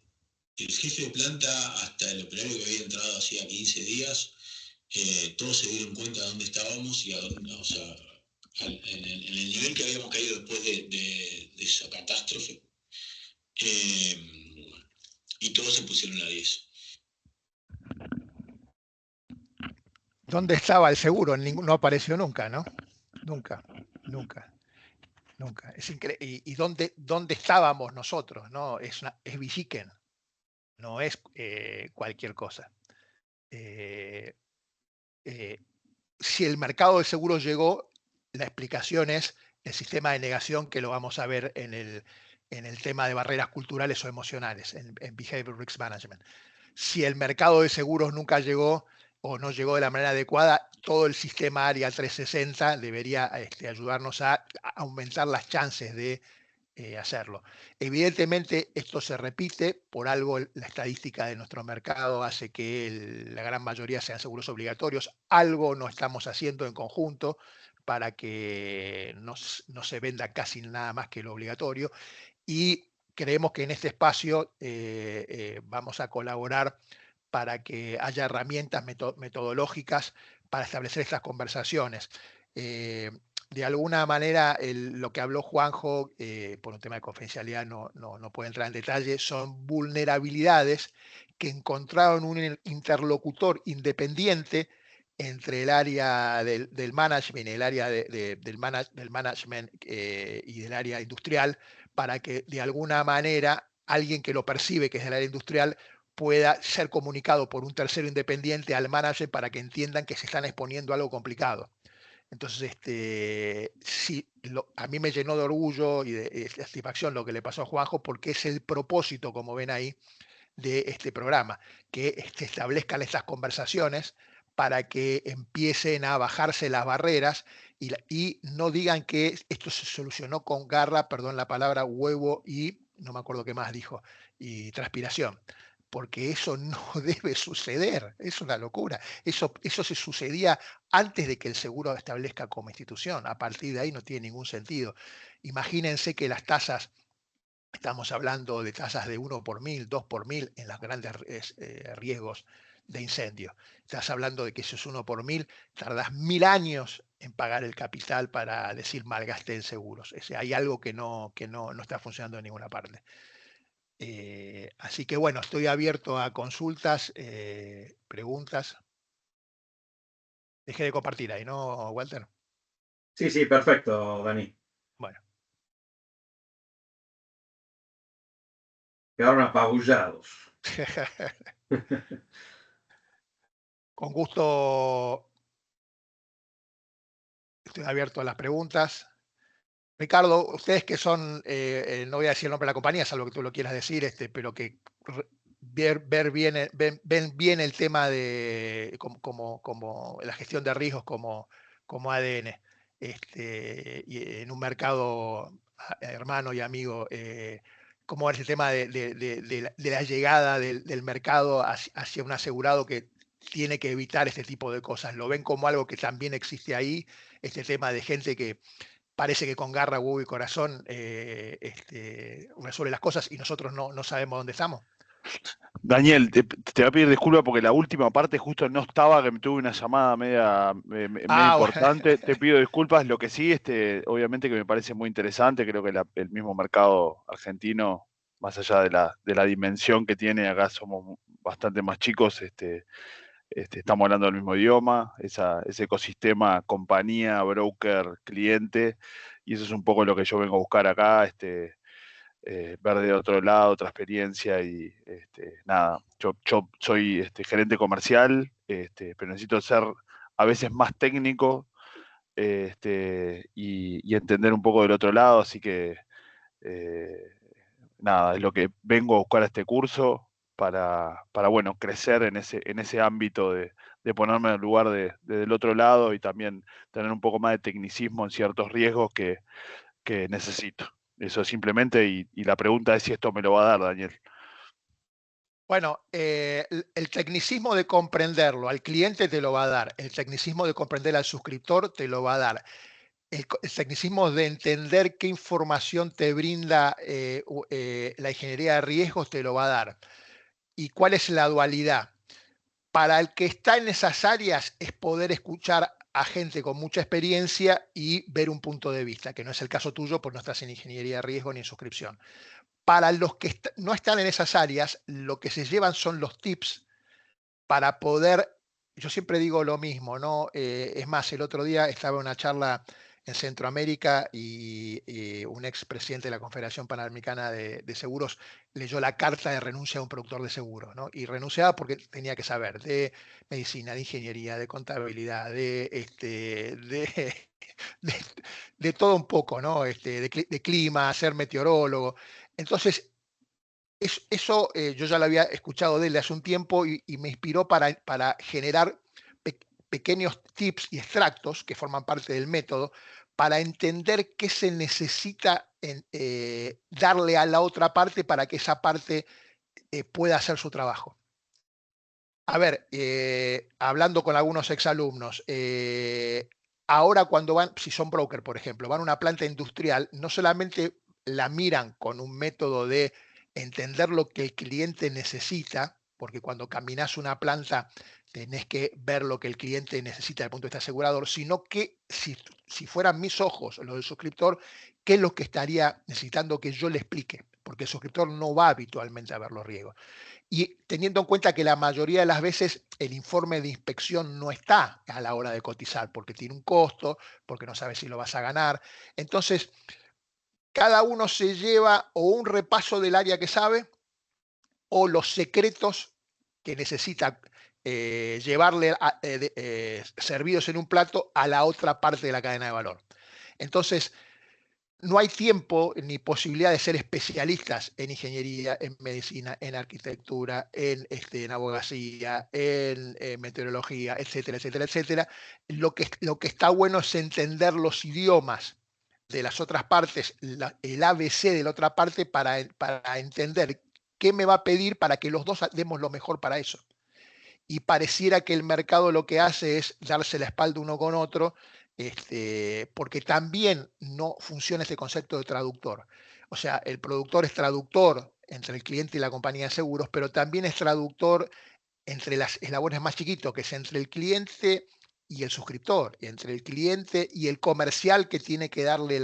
el jefe de planta hasta el operario que había entrado hacía 15 días, todos se dieron cuenta de dónde estábamos y a dónde, o sea, en el nivel que habíamos caído después de esa catástrofe, y todos se pusieron las 10. ¿Dónde estaba el seguro? No apareció nunca, ¿no? Nunca. Es increíble. ¿Y dónde estábamos nosotros? ¿No? Es Villiquen, no es cualquier cosa. Si el mercado de seguros llegó, la explicación es el sistema de negación, que lo vamos a ver en el tema de barreras culturales o emocionales, en Behavior Risk Management. Si el mercado de seguros nunca llegó o no llegó de la manera adecuada, todo el sistema área 360 debería ayudarnos a aumentar las chances de hacerlo. Evidentemente esto se repite, por algo la estadística de nuestro mercado hace que la gran mayoría sean seguros obligatorios. Algo no estamos haciendo en conjunto para que no se venda casi nada más que lo obligatorio, y creemos que en este espacio vamos a colaborar para que haya herramientas metodológicas para establecer estas conversaciones. De alguna manera, lo que habló Juanjo, por un tema de confidencialidad no puede entrar en detalle, son vulnerabilidades que encontraron un interlocutor independiente entre el área del management, el área del management y del área industrial, para que de alguna manera alguien que lo percibe, que es del área industrial, pueda ser comunicado por un tercero independiente al manager para que entiendan que se están exponiendo a algo complicado. Entonces, sí, a mí me llenó de orgullo y de satisfacción lo que le pasó a Juanjo, porque es el propósito, como ven ahí, de este programa, que se establezcan estas conversaciones para que empiecen a bajarse las barreras y no digan que esto se solucionó con garra, perdón la palabra, huevo y, no me acuerdo qué más dijo, y transpiración. Porque eso no debe suceder, es una locura. Eso se sucedía antes de que el seguro establezca como institución. A partir de ahí no tiene ningún sentido. Imagínense que las tasas, estamos hablando de tasas de 1 por 1000, 2 por 1000 en los grandes riesgos de incendio. Estás hablando de que eso es 1 por 1000, tardás 1000 años en pagar el capital para decir malgasté en seguros. Hay algo que no está funcionando en ninguna parte. Así que bueno, estoy abierto a consultas, preguntas. Dejé de compartir ahí, ¿no, Walter? Sí, perfecto, Dani. Bueno. Quedaron apabullados. Con gusto. estoy abierto a las preguntas. Ricardo, ustedes que son, no voy a decir el nombre de la compañía, salvo que tú lo quieras decir, pero que ven bien el tema de como la gestión de riesgos como ADN, y en un mercado hermano y amigo, cómo es el tema de la llegada del mercado hacia un asegurado que tiene que evitar este tipo de cosas. ¿Lo ven como algo que también existe ahí? Este tema de gente que parece que con garra, huevo y corazón resuelve las cosas y nosotros no sabemos dónde estamos. Daniel, te voy a pedir disculpas porque la última parte justo no estaba, que me tuve una llamada media importante. Bueno. Te pido disculpas. Lo que sí, obviamente que me parece muy interesante. Creo que el mismo mercado argentino, más allá de la dimensión que tiene, acá somos bastante más chicos. Estamos hablando del mismo idioma, ese ecosistema, compañía, broker, cliente, y eso es un poco lo que yo vengo a buscar acá. Ver de otro lado, otra experiencia y nada, yo soy gerente comercial, pero necesito ser a veces más técnico y entender un poco del otro lado, así que nada, es lo que vengo a buscar a este curso para bueno, crecer en ese ámbito de ponerme en el lugar del otro lado y también tener un poco más de tecnicismo en ciertos riesgos que necesito. Eso simplemente, y la pregunta es si esto me lo va a dar, Daniel. Bueno, el tecnicismo de comprenderlo al cliente te lo va a dar, el tecnicismo de comprender al suscriptor te lo va a dar, el tecnicismo de entender qué información te brinda la ingeniería de riesgos te lo va a dar. ¿Y cuál es la dualidad? Para el que está en esas áreas es poder escuchar a gente con mucha experiencia y ver un punto de vista, que no es el caso tuyo, pues no estás en ingeniería de riesgo ni en suscripción. Para los que no están en esas áreas, lo que se llevan son los tips para poder, yo siempre digo lo mismo, ¿no? Es más, el otro día estaba en una charla en Centroamérica y un expresidente de la Confederación Panamericana de Seguros leyó la carta de renuncia de un productor de seguros, ¿no? Y renunciaba porque tenía que saber de medicina, de ingeniería, de contabilidad, de todo un poco, ¿no? De clima, ser meteorólogo. Entonces, eso yo ya lo había escuchado de él hace un tiempo y me inspiró para generar pequeños tips y extractos que forman parte del método para entender qué se necesita darle a la otra parte para que esa parte pueda hacer su trabajo. A ver, hablando con algunos exalumnos, ahora cuando van, si son broker, por ejemplo, van a una planta industrial, no solamente la miran con un método de entender lo que el cliente necesita, porque cuando caminas una planta tenés que ver lo que el cliente necesita desde el punto de vista asegurador, sino que si fueran mis ojos, los del suscriptor, ¿qué es lo que estaría necesitando que yo le explique? Porque el suscriptor no va habitualmente a ver los riesgos. Y teniendo en cuenta que la mayoría de las veces el informe de inspección no está a la hora de cotizar, porque tiene un costo, porque no sabes si lo vas a ganar. Entonces, cada uno se lleva o un repaso del área que sabe o los secretos que necesita llevarle servidos en un plato a la otra parte de la cadena de valor. Entonces, no hay tiempo ni posibilidad de ser especialistas en ingeniería, en medicina, en arquitectura, en abogacía, en meteorología, etcétera, etcétera, etcétera. Lo que está bueno es entender los idiomas de las otras partes, el ABC de la otra parte para entender qué me va a pedir para que los dos demos lo mejor para eso. Y pareciera que el mercado lo que hace es darse la espalda uno con otro, porque también no funciona este concepto de traductor. O sea, el productor es traductor entre el cliente y la compañía de seguros, pero también es traductor entre las eslabones más chiquitos, que es entre el cliente y el suscriptor, y entre el cliente y el comercial que tiene que darle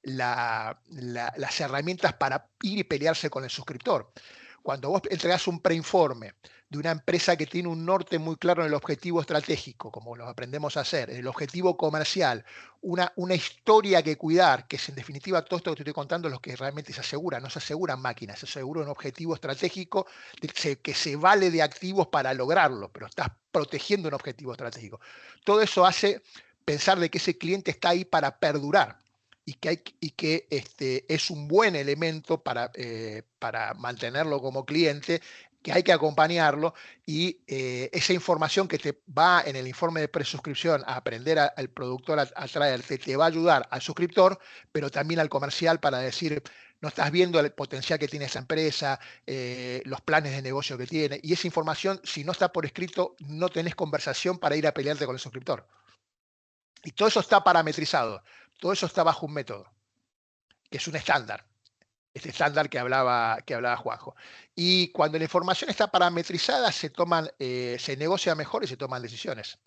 las herramientas para ir y pelearse con el suscriptor. Cuando vos entregás un preinforme de una empresa que tiene un norte muy claro en el objetivo estratégico, como lo aprendemos a hacer, en el objetivo comercial, una historia que cuidar, que es en definitiva todo esto que te estoy contando es lo que realmente se asegura, no se aseguran máquinas, se asegura un objetivo estratégico que se vale de activos para lograrlo, pero estás protegiendo un objetivo estratégico. Todo eso hace pensar de que ese cliente está ahí para perdurar y que es un buen elemento para mantenerlo como cliente, que hay que acompañarlo, y esa información que te va en el informe de presuscripción a aprender al productor a traerte, te va a ayudar al suscriptor, pero también al comercial para decir, no estás viendo el potencial que tiene esa empresa, los planes de negocio que tiene, y esa información, si no está por escrito, no tenés conversación para ir a pelearte con el suscriptor. Y todo eso está parametrizado, todo eso está bajo un método, que es un estándar. Este estándar que hablaba Juanjo. Y cuando la información está parametrizada, se negocia mejor y se toman decisiones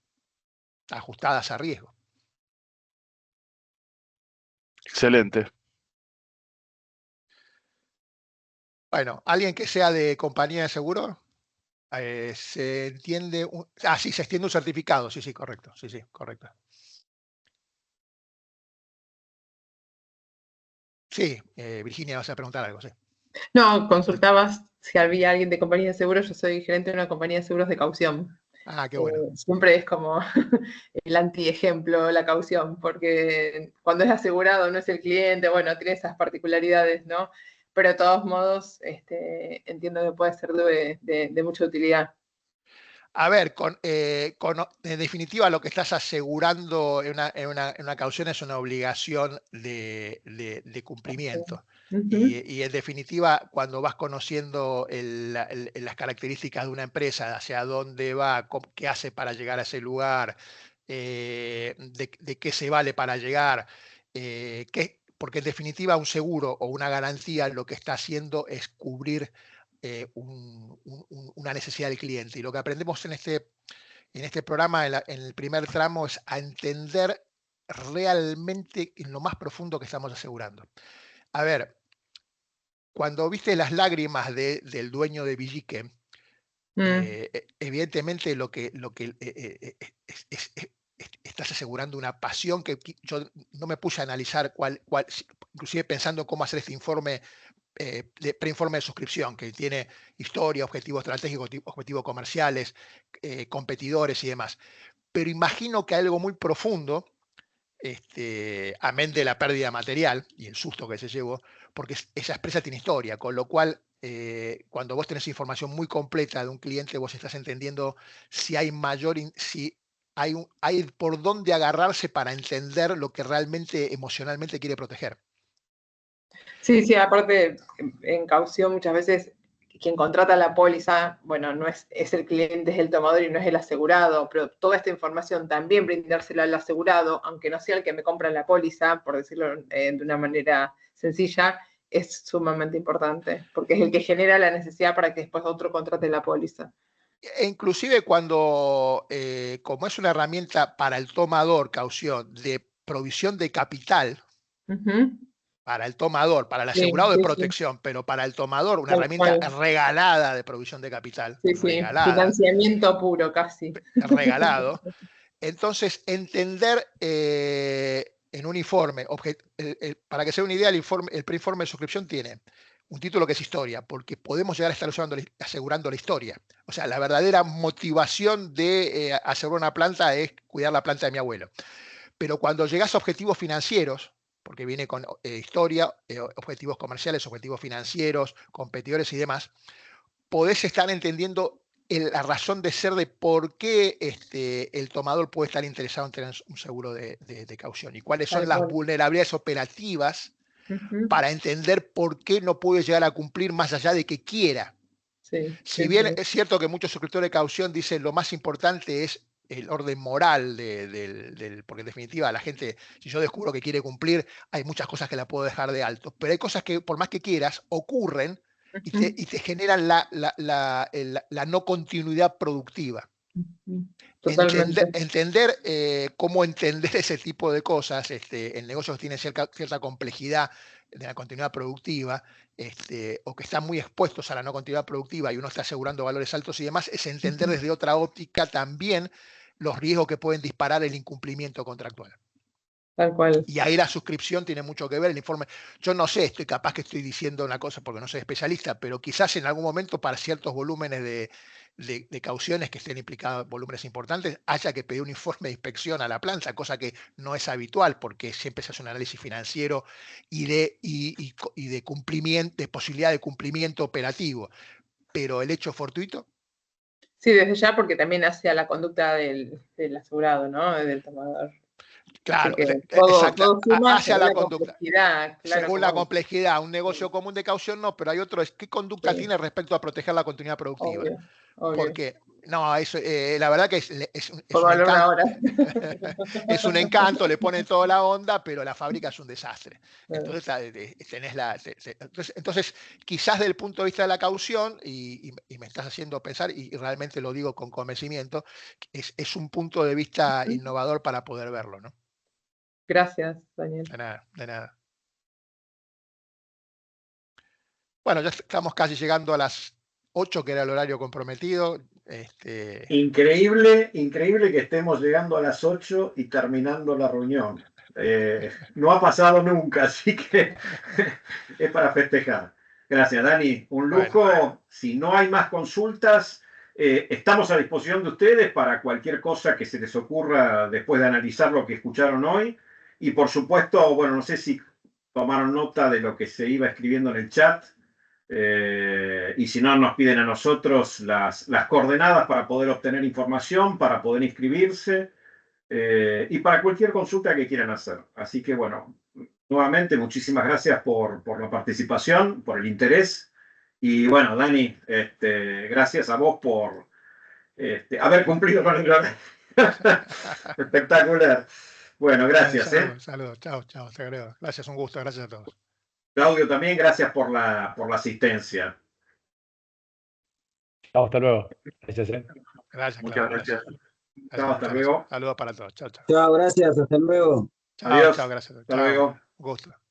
ajustadas a riesgo. Excelente. Bueno, ¿alguien que sea de compañía de seguro? ¿Se entiende? Sí, se extiende un certificado. Sí, correcto. Sí, correcto. Sí, Virginia, vas a preguntar algo, sí. No, consultabas si había alguien de compañía de seguros. Yo soy gerente de una compañía de seguros de caución. Qué bueno. Siempre es como el anti-ejemplo la caución, porque cuando es asegurado no es el cliente, bueno, tiene esas particularidades, ¿no? Pero de todos modos, entiendo que puede ser de mucha utilidad. A ver, en definitiva, lo que estás asegurando en una caución es una obligación de cumplimiento. Y en definitiva, cuando vas conociendo las características de una empresa, hacia dónde va, qué hace para llegar a ese lugar, de qué se vale para llegar, porque en definitiva un seguro o una garantía lo que está haciendo es cubrir una necesidad del cliente. Y lo que aprendemos en este programa, en el primer tramo, es a entender realmente en lo más profundo que estamos asegurando. A ver, cuando viste las lágrimas del dueño de Villique, evidentemente lo que estás asegurando una pasión que yo no me puse a analizar inclusive pensando cómo hacer este informe de preinforme de suscripción, que tiene historia, objetivos estratégicos, objetivos comerciales, competidores y demás. Pero imagino que algo muy profundo, amén de la pérdida material y el susto que se llevó, porque esa empresa tiene historia, con lo cual cuando vos tenés información muy completa de un cliente, vos estás entendiendo si hay hay por dónde agarrarse para entender lo que realmente emocionalmente quiere proteger. Sí, aparte en caución muchas veces quien contrata la póliza, bueno, no es el cliente, es el tomador y no es el asegurado, pero toda esta información también brindársela al asegurado, aunque no sea el que me compra la póliza, por decirlo de una manera sencilla, es sumamente importante, porque es el que genera la necesidad para que después otro contrate la póliza. E inclusive cuando, como es una herramienta para el tomador, caución, de provisión de capital, para el tomador, para el asegurado de protección, pero para el tomador una herramienta regalada de provisión de capital. Regalada, financiamiento puro casi. Regalado. Entonces, entender en un informe, para que sea una idea, el preinforme de suscripción tiene un título que es historia, porque podemos llegar a estar asegurando la historia. O sea, la verdadera motivación de asegurar una planta es cuidar la planta de mi abuelo. Pero cuando llegas a objetivos financieros, porque viene con historia, objetivos comerciales, objetivos financieros, competidores y demás, podés estar entendiendo la razón de ser de por qué el tomador puede estar interesado en tener un seguro de caución y cuáles son las vulnerabilidades operativas para entender por qué no puede llegar a cumplir más allá de que quiera. Si bien es cierto que muchos suscriptores de caución dicen lo más importante es el orden moral, porque en definitiva la gente, si yo descubro que quiere cumplir, hay muchas cosas que la puedo dejar de alto, pero hay cosas que por más que quieras ocurren y te generan la no continuidad productiva. Entender cómo entender ese tipo de cosas, el negocio tiene cierta complejidad de la continuidad productiva, o que están muy expuestos a la no continuidad productiva y uno está asegurando valores altos y demás, es entender desde otra óptica también los riesgos que pueden disparar el incumplimiento contractual. Tal cual. Y ahí la suscripción tiene mucho que ver, el informe. Yo no sé, capaz que estoy diciendo una cosa porque no soy especialista, pero quizás en algún momento para ciertos volúmenes de cauciones que estén implicadas en volúmenes importantes, haya que pedir un informe de inspección a la planta, cosa que no es habitual porque siempre se hace un análisis financiero y de cumplimiento, de posibilidad de cumplimiento operativo. Pero el hecho fortuito. Sí, desde ya, porque también hacia la conducta del asegurado, ¿no? Del tomador. Claro, todo suma hacia la conducta. Claro, según la complejidad, un negocio común de caución no, pero hay otro, es qué conducta tiene respecto a proteger la continuidad productiva. Obvio. Porque, no, eso, la verdad que es un encanto. Es un encanto, le ponen toda la onda, pero la fábrica es un desastre. Entonces, entonces quizás desde el punto de vista de la caución, y me estás haciendo pensar, y realmente lo digo con convencimiento, es un punto de vista innovador para poder verlo, ¿no? Gracias, Daniel. De nada. Bueno, ya estamos casi llegando a las 8, que era el horario comprometido. Increíble que estemos llegando a las 8 y terminando la reunión. No ha pasado nunca, así que es para festejar. Gracias, Dani. Un lujo. Bueno. Si no hay más consultas, estamos a disposición de ustedes para cualquier cosa que se les ocurra después de analizar lo que escucharon hoy. Y por supuesto, bueno, no sé si tomaron nota de lo que se iba escribiendo en el chat. Y si no, nos piden a nosotros las coordenadas para poder obtener información, para poder inscribirse y para cualquier consulta que quieran hacer. Así que bueno, nuevamente muchísimas gracias por la participación, por el interés. Y bueno, Dani, gracias a vos por haber cumplido con el horario. Espectacular. Bueno, gracias. Saludos, chao, te agrego. Gracias, un gusto, gracias a todos. Claudio, también gracias por la asistencia. Chao, hasta luego. Gracias. Gracias, muchas gracias. Chao, hasta luego. Saludos para todos. Chao. Chao, gracias, hasta luego. Adiós. Chao, gracias. Hasta luego. Gusto.